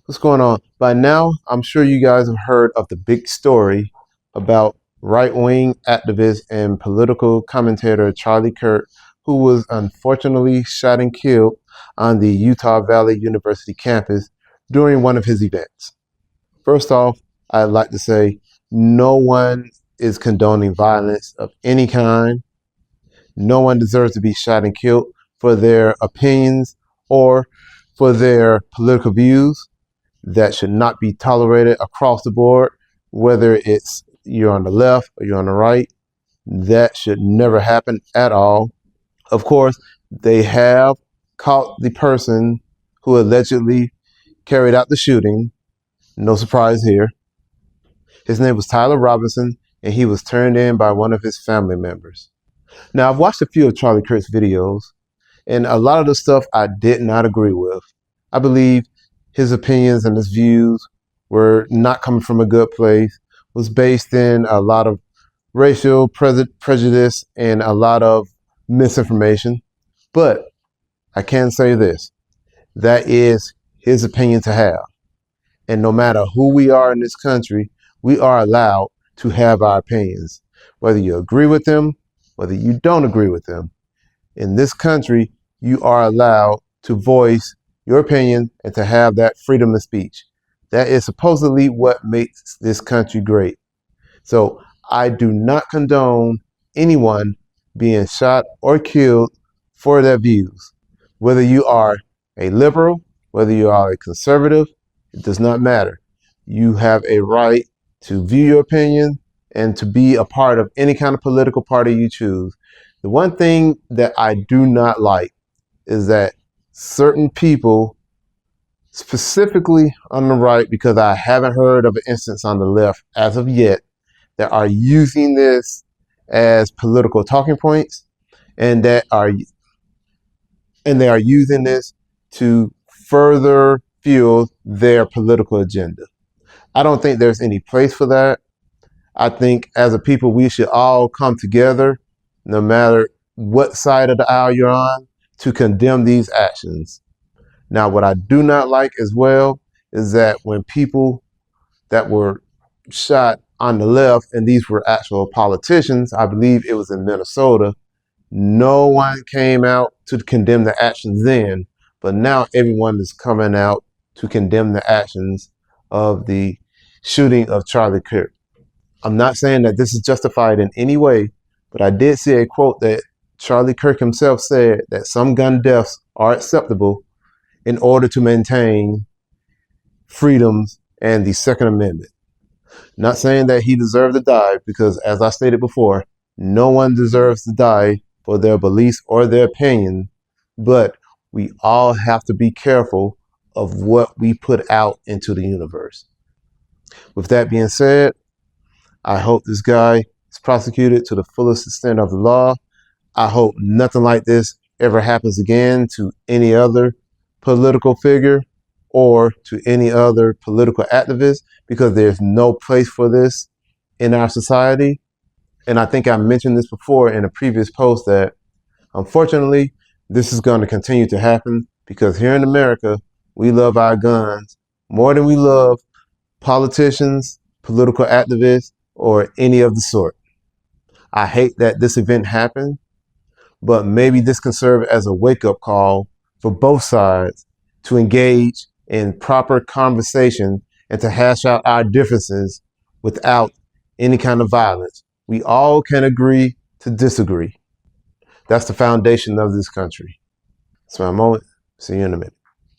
What's going on? By now, I'm sure you guys have heard of the big story about right-wing activist and political commentator Charlie Kirk, who was unfortunately shot and killed on the Utah Valley University campus during one of his events. First off, I'd like to say no one is condoning violence of any kind. No one deserves to be shot and killed for their opinions or for their political views. That should not be tolerated across the board, whether it's you're on the left or you're on the right. That should never happen at all. Of course, they have caught the person who allegedly carried out the shooting. No surprise here. His name was Tyler Robinson, and he was turned in by one of his family members. Now, I've watched a few of Charlie Kirk's videos, and a lot of the stuff I did not agree with. I believe his opinions and his views were not coming from a good place, was based in a lot of racial prejudice and a lot of misinformation. But I can say this, that is his opinion to have. And no matter who we are in this country, we are allowed to have our opinions, whether you agree with them, whether you don't agree with them. In this country, you are allowed to voice your opinion and to have that freedom of speech. That is supposedly what makes this country great. So I do not condone anyone being shot or killed for their views. Whether you are a liberal, whether you are a conservative, it does not matter. You have a right to view your opinion and to be a part of any kind of political party you choose. The one thing that I do not like is that certain people, specifically on the right, because I haven't heard of an instance on the left as of yet, that are using this as political talking points, and they are using this to further fuel their political agenda. I don't think there's any place for that. I think as a people, we should all come together, no matter what side of the aisle you're on, to condemn these actions. Now, what I do not like as well is that when people that were shot on the left, and these were actual politicians, I believe it was in Minnesota, no one came out to condemn the actions then, but now everyone is coming out to condemn the actions of the shooting of Charlie Kirk. I'm not saying that this is justified in any way, but I did see a quote that Charlie Kirk himself said that some gun deaths are acceptable in order to maintain freedoms and the Second Amendment. Not saying that he deserved to die, because as I stated before, no one deserves to die for their beliefs or their opinion, but we all have to be careful of what we put out into the universe. With that being said, I hope this guy is prosecuted to the fullest extent of the law. I hope nothing like this ever happens again to any other political figure or to any other political activist, because there's no place for this in our society. And I think I mentioned this before in a previous post that unfortunately, this is going to continue to happen because here in America, we love our guns more than we love politicians, political activists, or any of the sort. I hate that this event happened, but maybe this can serve as a wake-up call for both sides to engage in proper conversation and to hash out our differences without any kind of violence. We all can agree to disagree. That's the foundation of this country. So I'm on. See you in a minute.